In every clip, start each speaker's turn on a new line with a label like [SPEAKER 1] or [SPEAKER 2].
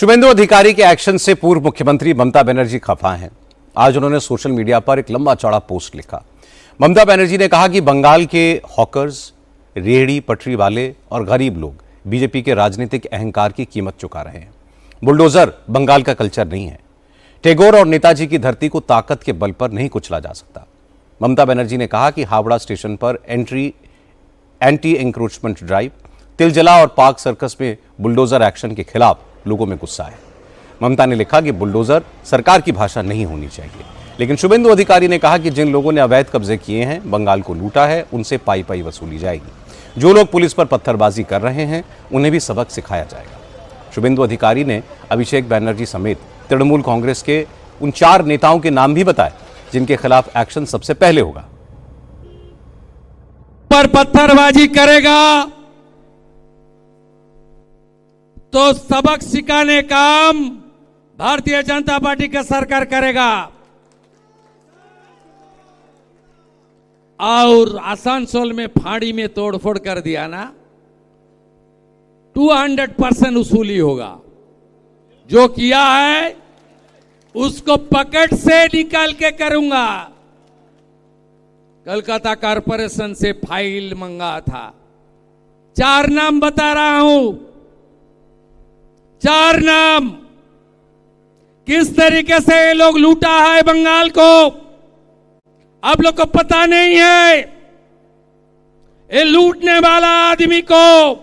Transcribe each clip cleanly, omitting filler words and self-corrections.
[SPEAKER 1] शुभेंदु अधिकारी के एक्शन से पूर्व मुख्यमंत्री ममता बनर्जी खफा हैं। आज उन्होंने सोशल मीडिया पर एक लंबा चौड़ा पोस्ट लिखा। ममता बनर्जी ने कहा कि बंगाल के हॉकर्स, रेहड़ी पटरी वाले और गरीब लोग बीजेपी के राजनीतिक अहंकार की कीमत चुका रहे हैं। बुलडोजर बंगाल का कल्चर नहीं है। टैगोर और नेताजी की धरती को ताकत के बल पर नहीं कुचला जा सकता। ममता बनर्जी ने कहा कि हावड़ा स्टेशन पर एंटी एंक्रोचमेंट ड्राइव, तिलजला और पार्क सर्कस में बुलडोजर एक्शन के खिलाफ लोगों में गुस्सा है। ममता ने लिखा कि बुलडोजर सरकार की भाषा नहीं होनी चाहिए। लेकिन शुभेंदु अधिकारी ने कहा कि जिन लोगों ने अवैध कब्जे किए हैं, बंगाल को लूटा है, उनसे पाई पाई वसूली जाएगी। जो लोग पुलिस पर पत्थरबाजी कर रहे हैं, उन्हें भी सबक सिखाया जाएगा। शुभेंदु अधिकारी ने अभिषेक बनर्जी समेत तृणमूल कांग्रेस के उन 4 नेताओं के नाम भी बताए जिनके खिलाफ एक्शन सबसे पहले होगा।
[SPEAKER 2] पर पत्थरबाजी करेगा तो सबक सिखाने काम भारतीय जनता पार्टी का सरकार करेगा। और आसनसोल में फाड़ी में तोड़फोड़ कर दिया ना, 200% वसूली होगा। जो किया है उसको पकड़ से निकाल के करूंगा। कलकत्ता कॉरपोरेशन से फाइल मंगा था। 4 नाम बता रहा हूं, 4 नाम। किस तरीके से ये लोग लूटा है बंगाल को, आप लोग को पता नहीं है। ये लूटने वाला आदमी को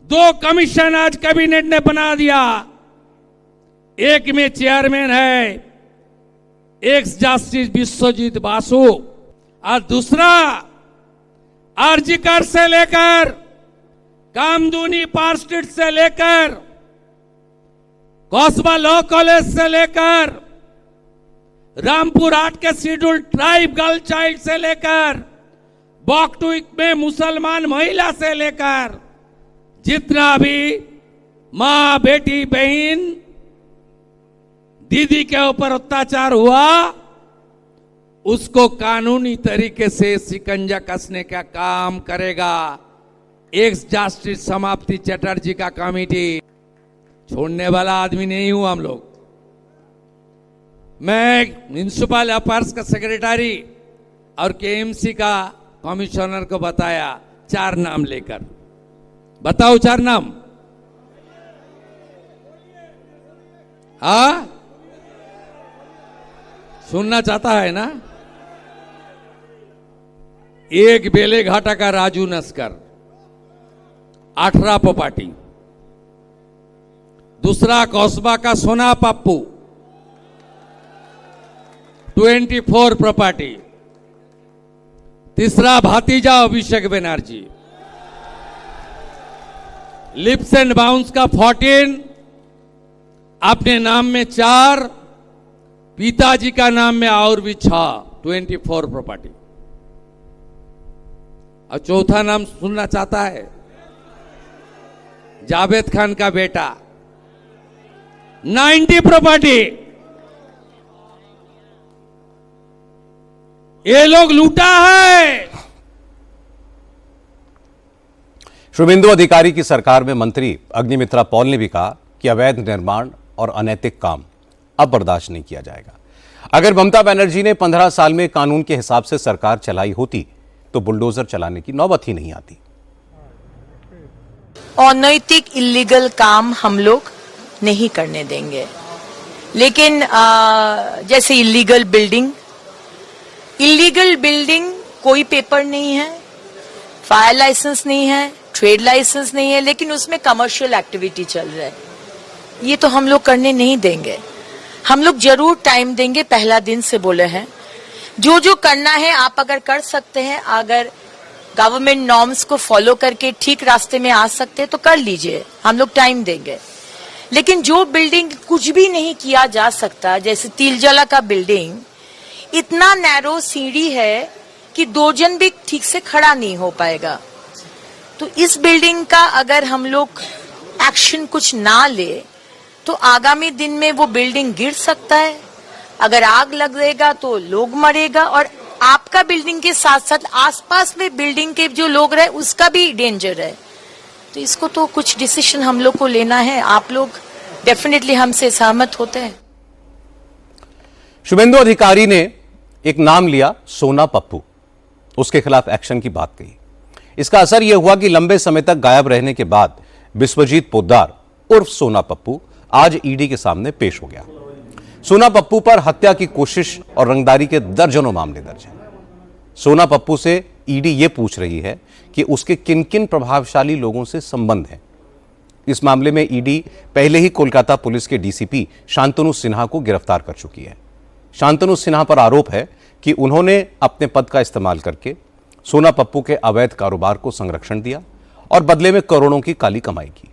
[SPEAKER 2] 2 कमीशन आज कैबिनेट ने बना दिया। एक में चेयरमैन है एक्स जस्टिस विश्वजीत बासु, और दूसरा आरजीकर से लेकर कामदूनी पार्क स्ट्रीट से लेकर कौसबा लॉ कॉलेज से लेकर रामपुर हाट के शेड्यूल ट्राइब गर्ल चाइल्ड से लेकर बॉकटुइक में मुसलमान महिला से लेकर जितना भी मां, बेटी, बहन, दीदी के ऊपर अत्याचार हुआ, उसको कानूनी तरीके से शिकंजा कसने का काम करेगा एक्स जस्टिस समाप्ति चटर्जी का कमेटी। छोड़ने वाला आदमी नहीं हूं हम लोग। मैं म्युनिसिपल अफेयर्स का सेक्रेटरी और केएमसी का कमिश्नर को बताया 4 नाम लेकर। बताओ 4 नाम। हाँ, सुनना चाहता है ना? एक बेलेघाटा का राजू नस्कर, 18 प्रॉपर्टी। दूसरा कौसबा का सोना पप्पू, 24 प्रॉपर्टी। तीसरा भतीजा Abhishek Banerjee, lips and bounce का 14, अपने नाम में 4, पिताजी का नाम में और भी 6, 24 प्रॉपर्टी। और चौथा नाम सुनना चाहता है? जावेद खान का बेटा, 90 प्रॉपर्टी। ये लोग लूटा है।
[SPEAKER 1] शुभेंदु अधिकारी की सरकार में मंत्री अग्निमित्रा पॉल ने भी कहा कि अवैध निर्माण और अनैतिक काम अब बर्दाश्त नहीं किया जाएगा। अगर ममता बनर्जी ने 15 साल में कानून के हिसाब से सरकार चलाई होती तो बुलडोजर चलाने की नौबत ही नहीं आती।
[SPEAKER 3] अनैतिक इलीगल काम हम लोग नहीं करने देंगे। लेकिन जैसे इलीगल बिल्डिंग कोई पेपर नहीं है, फायर लाइसेंस नहीं है, ट्रेड लाइसेंस नहीं है, लेकिन उसमें कमर्शियल एक्टिविटी चल रहा है, ये तो हम लोग करने नहीं देंगे। हम लोग जरूर टाइम देंगे, पहला दिन से बोले हैं। जो जो करना है आप अगर कर सकते हैं, अगर गवर्नमेंट नॉर्म्स को फॉलो करके ठीक रास्ते में आ सकते हैं तो कर लीजिए, हम लोग टाइम देंगे। लेकिन जो बिल्डिंग कुछ भी नहीं किया जा सकता, जैसे तिलजला का बिल्डिंग, इतना नैरो सीढ़ी है कि 2 जन भी ठीक से खड़ा नहीं हो पाएगा। तो इस बिल्डिंग का अगर हम लोग एक्शन कुछ ना ले तो आगामी दिन में वो बिल्डिंग गिर सकता है। अगर आग लगेगा तो लोग मरेगा, और आपका बिल्डिंग के साथ साथ आसपास में बिल्डिंग के जो लोग रहे उसका भी डेंजर है। तो इसको तो कुछ डिसीजन हम लोग को लेना है। आप लोग डेफिनेटली हमसे सहमत होते हैं।
[SPEAKER 1] शुभेंदु अधिकारी ने एक नाम लिया, सोना पप्पू। उसके खिलाफ एक्शन की बात कही। इसका असर यह हुआ कि लंबे समय तक गायब रहने के बाद बिस्वजीत पोद्दार उर्फ सोना पप्पू आज ईडी के सामने पेश हो गया। सोना पप्पू पर हत्या की कोशिश और रंगदारी के दर्जनों मामले दर्ज हैं। सोना पप्पू से ईडी यह पूछ रही है कि उसके किन किन प्रभावशाली लोगों से संबंध है। इस मामले में ईडी पहले ही कोलकाता पुलिस के डीसीपी शांतनु सिन्हा को गिरफ्तार कर चुकी है। शांतनु सिन्हा पर आरोप है कि उन्होंने अपने पद का इस्तेमाल करके सोना पप्पू के अवैध कारोबार को संरक्षण दिया और बदले में करोड़ों की काली कमाई की।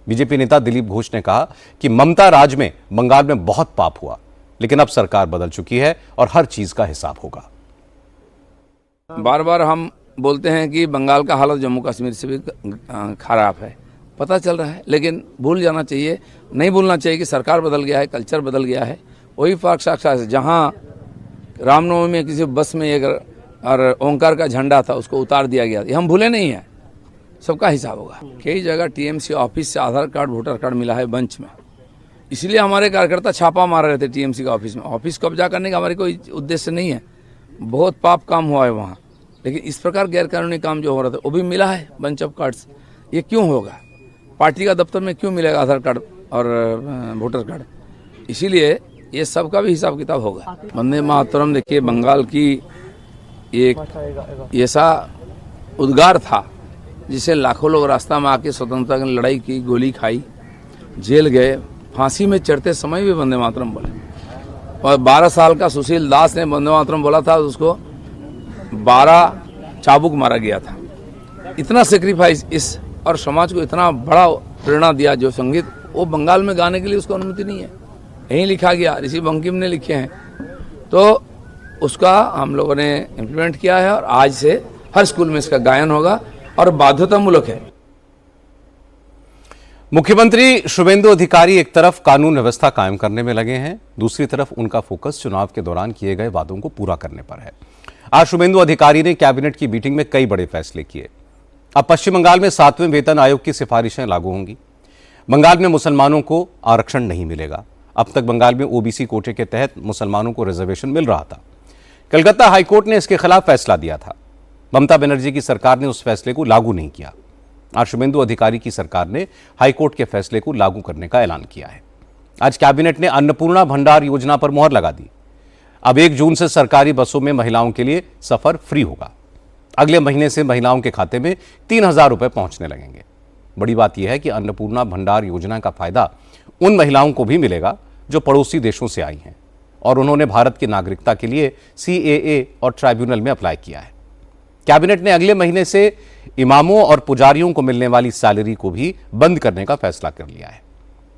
[SPEAKER 1] बीजेपी नेता दिलीप घोष ने कहा कि ममता राज में बंगाल में बहुत पाप हुआ, लेकिन अब सरकार बदल चुकी है और हर चीज का हिसाब होगा।
[SPEAKER 4] बार बार हम बोलते हैं कि बंगाल का हालत जम्मू कश्मीर से भी खराब है, पता चल रहा है, लेकिन भूल जाना चाहिए, नहीं भूलना चाहिए कि सरकार बदल गया है, कल्चर बदल गया है। वही फर्क साक्षात है। जहाँ रामनवमी में किसी बस में एक और ओंकार का झंडा था, उसको उतार दिया गया, ये हम भूले नहीं हैं। सबका हिसाब होगा। कई जगह टीएमसी ऑफिस से आधार कार्ड वोटर कार्ड मिला है बंच में, इसलिए हमारे कार्यकर्ता छापा मार रहे थे टीएमसी का ऑफिस में। ऑफिस कब्जा करने का हमारे कोई उद्देश्य नहीं है, बहुत पाप काम हुआ है वहाँ, लेकिन इस प्रकार गैरकानूनी काम जो हो रहा था वो भी मिला है बंच ऑफ कार्ड्स। ये क्यों होगा? पार्टी का दफ्तर में क्यों मिलेगा आधार कार्ड और वोटर कार्ड? इसीलिए ये सब का भी हिसाब किताब होगा। वंदे मातरम देखिए, बंगाल की एक ऐसा उद्गार था जिसे लाखों लोग रास्ता में आके स्वतंत्रता की लड़ाई की, गोली खाई, जेल गए, फांसी में चढ़ते समय भी वंदे मातरम बोले। और 12 साल का सुशील दास ने वंदे मातरम बोला था, उसको 12 चाबुक मारा गया था। इतना सेक्रीफाइस इस और समाज को इतना बड़ा प्रेरणा दिया। जो संगीत वो बंगाल में गाने के लिए उसको अनुमति नहीं है, यहीं लिखा गया, ऋषि बंकिम ने लिखे हैं, तो उसका हम लोगों ने इम्प्लीमेंट किया है और आज से हर स्कूल में इसका गायन होगा और बाध्यतामूलक है।
[SPEAKER 1] मुख्यमंत्री शुभेंदु अधिकारी एक तरफ कानून व्यवस्था कायम करने में लगे हैं, दूसरी तरफ उनका फोकस चुनाव के दौरान किए गए वादों को पूरा करने पर है। आज शुभेंदु अधिकारी ने कैबिनेट की मीटिंग में कई बड़े फैसले किए। अब पश्चिम बंगाल में 7वें वेतन आयोग की सिफारिशें लागू होंगी। बंगाल में मुसलमानों को आरक्षण नहीं मिलेगा। अब तक बंगाल में ओबीसी कोटे के तहत मुसलमानों को रिजर्वेशन मिल रहा था। कलकत्ता हाईकोर्ट ने इसके खिलाफ फैसला दिया था। ममता बनर्जी की सरकार ने उस फैसले को लागू नहीं किया। आज शुभेंदु अधिकारी की सरकार ने हाईकोर्ट के फैसले को लागू करने का ऐलान किया है। आज कैबिनेट ने अन्नपूर्णा भंडार योजना पर मुहर लगा दी। अब 1 जून से सरकारी बसों में महिलाओं के लिए सफर फ्री होगा। अगले महीने से महिलाओं के खाते में 3,000 रुपए पहुंचने लगेंगे। बड़ी बात यह है कि अन्नपूर्णा भंडार योजना का फायदा उन महिलाओं को भी मिलेगा जो पड़ोसी देशों से आई हैं और उन्होंने भारत की नागरिकता के लिए CAA और ट्राइब्यूनल में अप्लाई किया है। कैबिनेट ने अगले महीने से इमामों और पुजारियों को मिलने वाली सैलरी को भी बंद करने का फैसला कर लिया है।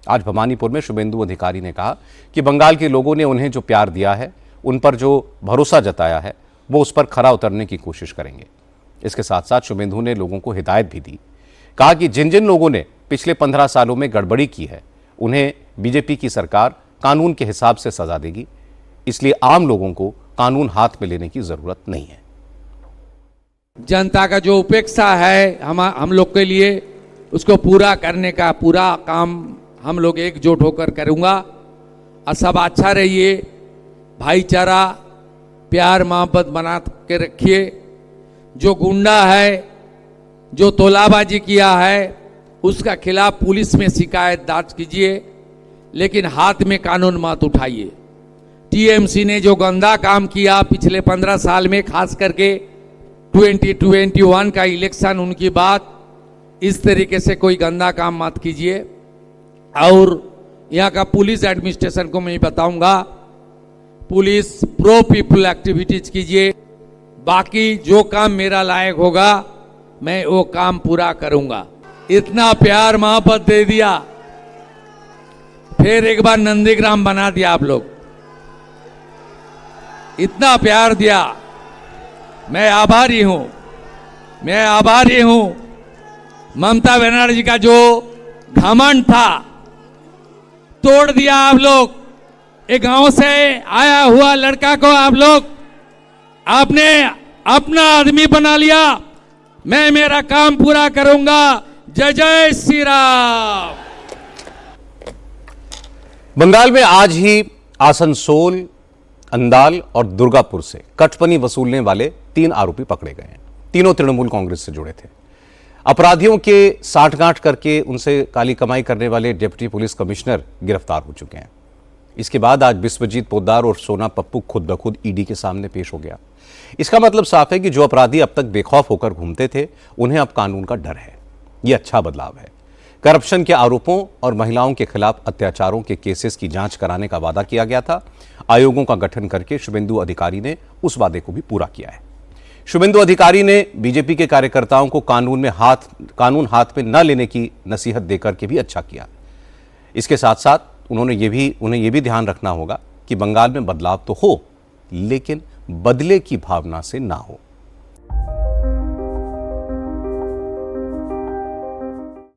[SPEAKER 1] आज भवानीपुर में शुभेंदु अधिकारी ने कहा कि बंगाल के लोगों ने उन्हें जो प्यार दिया है, उन पर जो भरोसा जताया है, वो उस पर खरा उतरने की कोशिश करेंगे। इसके साथ साथ शुभेंदु ने लोगों को हिदायत भी दी। कहा कि जिन जिन लोगों ने पिछले 15 सालों में गड़बड़ी की है, उन्हें बीजेपी की सरकार कानून के हिसाब से सजा देगी, इसलिए आम लोगों को कानून हाथ में लेने की जरूरत नहीं है।
[SPEAKER 2] जनता का जो उपेक्षा है हम लोग के लिए, उसको पूरा करने का पूरा काम हम लोग एकजुट होकर करूंगा। और सब अच्छा रहिए, भाईचारा, प्यार मोहब्बत बना के रखिए। जो गुंडा है, जो तोलाबाजी किया है, उसका खिलाफ पुलिस में शिकायत दर्ज कीजिए, लेकिन हाथ में कानून मत उठाइए। टीएमसी ने जो गंदा काम किया पिछले 15 साल में, खास करके 2021 का इलेक्शन, उनकी बात, इस तरीके से कोई गंदा काम मत कीजिए। और यहाँ का पुलिस एडमिनिस्ट्रेशन को मैं बताऊंगा, पुलिस प्रो पीपल एक्टिविटीज कीजिए। बाकी जो काम मेरा लायक होगा मैं वो काम पूरा करूंगा। इतना प्यार मोहब्बत दे दिया, फिर एक बार नंदीग्राम बना दिया आप लोग। इतना प्यार दिया, मैं आभारी हूं, मैं आभारी हूं। ममता बनर्जी का जो घमंड था तोड़ दिया आप लोग। एक गांव से आया हुआ लड़का को आप लोग आपने अपना आदमी बना लिया। मैं मेरा काम पूरा करूंगा, जय जय श्री राम।
[SPEAKER 1] बंगाल में आज ही आसनसोल, अंदाल और दुर्गापुर से कटपनी वसूलने वाले 3 आरोपी पकड़े गए हैं। तीनों तृणमूल कांग्रेस से जुड़े थे। अपराधियों के साठगांठ करके उनसे काली कमाई करने वाले डिप्टी पुलिस कमिश्नर गिरफ्तार हो चुके हैं। इसके बाद आज बिस्वजीत पोद्दार और सोना पप्पू खुद ब खुद ईडी के सामने पेश हो गया। इसका मतलब साफ है कि जो अपराधी अब तक बेखौफ होकर घूमते थे, उन्हें अब कानून का डर है। यह अच्छा बदलाव है। करप्शन के आरोपों और महिलाओं के खिलाफ अत्याचारों के केसेस की जांच कराने का वादा किया गया था। आयोगों का गठन करके शुभेंदु अधिकारी ने उस वादे को भी पूरा किया है। शुभेंदु अधिकारी ने बीजेपी के कार्यकर्ताओं को कानून हाथ में न लेने की नसीहत देकर के भी अच्छा किया। इसके साथ साथ उन्हें ये भी ध्यान रखना होगा कि बंगाल में बदलाव तो हो, लेकिन बदले की भावना से ना हो।